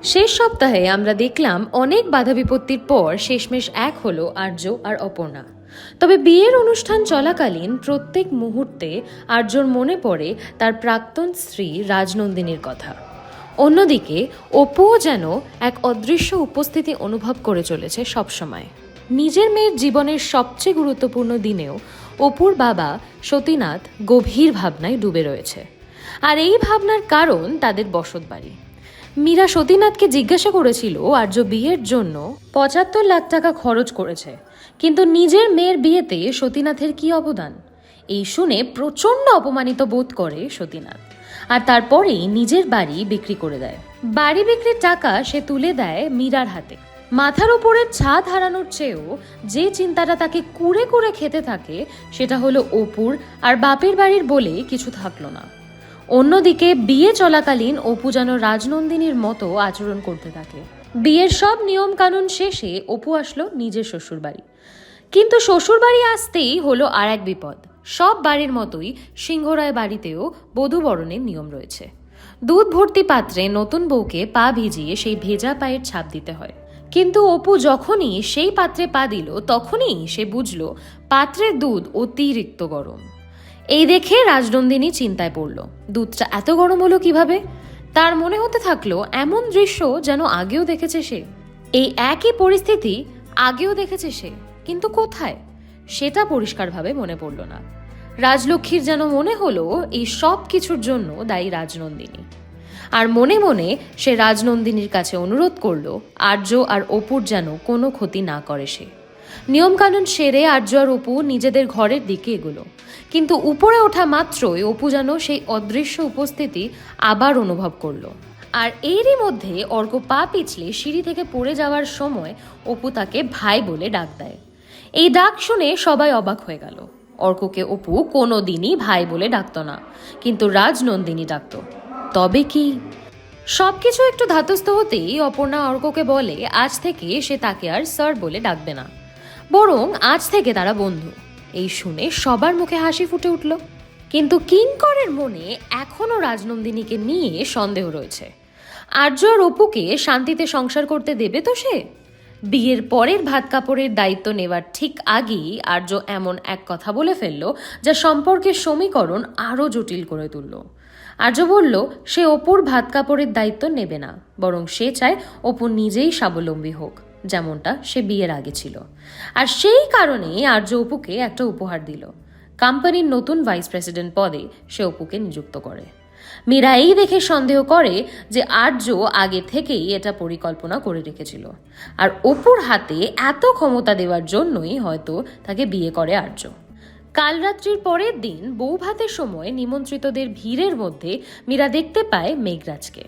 শেষ সপ্তাহে আমরা দেখলাম অনেক বাধা বিপত্তির পর শেষমেশ এক হলো আর্য আর অপর্ণা। তবে বিয়ের অনুষ্ঠান চলাকালীন প্রত্যেক মুহূর্তে আর্যর মনে পড়ে তার প্রাক্তন স্ত্রী রাজনন্দিনীর কথা। অন্যদিকে অপুও যেন এক অদৃশ্য উপস্থিতি অনুভব করে চলেছে সবসময়। নিজের মেয়ের জীবনের সবচেয়ে গুরুত্বপূর্ণ দিনেও অপুর বাবা সতীনাথ গভীর ভাবনায় ডুবে রয়েছে। আর এই ভাবনার কারণ তাদের বসতবাড়ি। মীরা সতীনাথকে জিজ্ঞাসা করেছিল আর্য বিয়ের জন্য ৭৫ লাখ টাকা খরচ করেছে, কিন্তু নিজের মেয়ের বিয়েতে সতীনাথের কি অবদান। এই শুনে প্রচণ্ড অপমানিত বোধ করে সতীনাথ, আর তারপরেই নিজের বাড়ি বিক্রি করে দেয়। বাড়ি বিক্রির টাকা সে তুলে দেয় মীরার হাতে। মাথার উপরের ছাদ হারানোর চেয়েও যে চিন্তাটা তাকে কুড়ে কুড়ে খেতে থাকে সেটা হলো অপুর আর বাপের বাড়ির বলে কিছু থাকলো না। অন্যদিকে বিয়ে চলাকালীন অপু যেন রাজনন্দিনীর মতো আচরণ করতে থাকে। বিয়ের সব নিয়ম কানুন শেষে অপু আসলো নিজের শ্বশুরবাড়ি, কিন্তু শ্বশুরবাড়ি আসতেই হলো আর এক বিপদ। সব বাড়ির মতোই সিংহরায় বাড়িতেও বধূ বরণের নিয়ম রয়েছে। দুধ ভর্তি পাত্রে নতুন বউকে পা ভিজিয়ে সেই ভেজা পায়ের ছাপ দিতে হয়। কিন্তু অপু যখনই সেই পাত্রে পা দিল তখনই সে বুঝলো পাত্রের দুধ অতিরিক্ত গরম। এই দেখে রাজনন্দিনী চিন্তায় পড়ল, দুধটা এত গরম হলো কিভাবে। তার মনে হতে থাকলো এমন দৃশ্য যেন আগেও দেখেছে সে। এই একই পরিস্থিতি আগেও দেখেছে সে, কিন্তু কোথায় সেটা পরিষ্কারভাবে মনে পড়ল না। রাজলক্ষ্মীর যেন মনে হলো এই সব কিছুর জন্য দায়ী রাজনন্দিনী। আর মনে মনে সে রাজনন্দিনীর কাছে অনুরোধ করলো আর্য আর অপুর যেন কোনো ক্ষতি না করে সে। নিয়মকানুন সেরে আর্য আর অপু নিজেদের ঘরের দিকে এগোলো, কিন্তু উপরে ওঠা মাত্রই অপু যেন সেই অদৃশ্য উপস্থিতি আবার অনুভব করলো। আর এরই মধ্যে অর্ক পা পিছলে সিঁড়ি থেকে পড়ে যাওয়ার সময় অপু তাকে ভাই বলে ডাক দেয়। এই ডাক শুনে সবাই অবাক হয়ে গেল। অর্ককে অপু কোনোদিনই ভাই বলে ডাকত না, কিন্তু রাজনন্দিনী ডাকত। তবে কি? সবকিছু একটু ধাতস্থ হতেই অপর্ণা অর্ককে বলে আজ থেকে সে তাকে আর স্যার বলে ডাকবে না, বরং আজ থেকে তারা বন্ধু। এই শুনে সবার মুখে হাসি ফুটে উঠল, কিন্তু কিঙ্করের মনে এখনো রাজনন্দিনীকে নিয়ে সন্দেহ রয়েছে। আর্য আর অপুকে শান্তিতে সংসার করতে দেবে তো সে? বিয়ের পরের ভাত কাপড়ের দায়িত্ব নেওয়ার ঠিক আগেই আর্য এমন এক কথা বলে ফেলল যা সম্পর্কের সমীকরণ আরও জটিল করে তুলল। আর্য বলল সে অপুর ভাত কাপড়ের দায়িত্ব নেবে না, বরং সে চায় অপু নিজেই স্বাবলম্বী হোক, যেমনটা সে বিয়ের আগে ছিল। আর সেই কারণেই আর্য অপুকে একটা উপহার দিল। কোম্পানির নতুন ভাইস প্রেসিডেন্ট পদে সে অপুকে নিযুক্ত করে। মীরা এই দেখে সন্দেহ করে যে আর্য আগে থেকেই এটা পরিকল্পনা করে রেখেছিল, আর অপুর হাতে এত ক্ষমতা দেওয়ার জন্যই হয়তো তাকে বিয়ে করে আর্য। কাল রাত্রির পরের দিন বৌভাতের সময় নিমন্ত্রিতদের ভিড়ের মধ্যে মীরা দেখতে পায় মেঘরাজকে।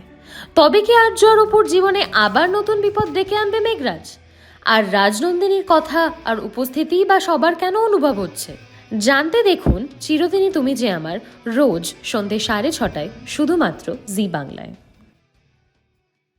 তবে কি আর্য আর অপুর জীবনে আবার নতুন বিপদ ডেকে আনবে মেঘরাজ? আর রাজনন্দিনীর কথা আর উপস্থিতি বা সবার কেন অনুভব হচ্ছে জানতে দেখুন চিরদিনই তুমি যে আমার, রোজ সন্ধ্যে 6:30 শুধুমাত্র জি বাংলায়।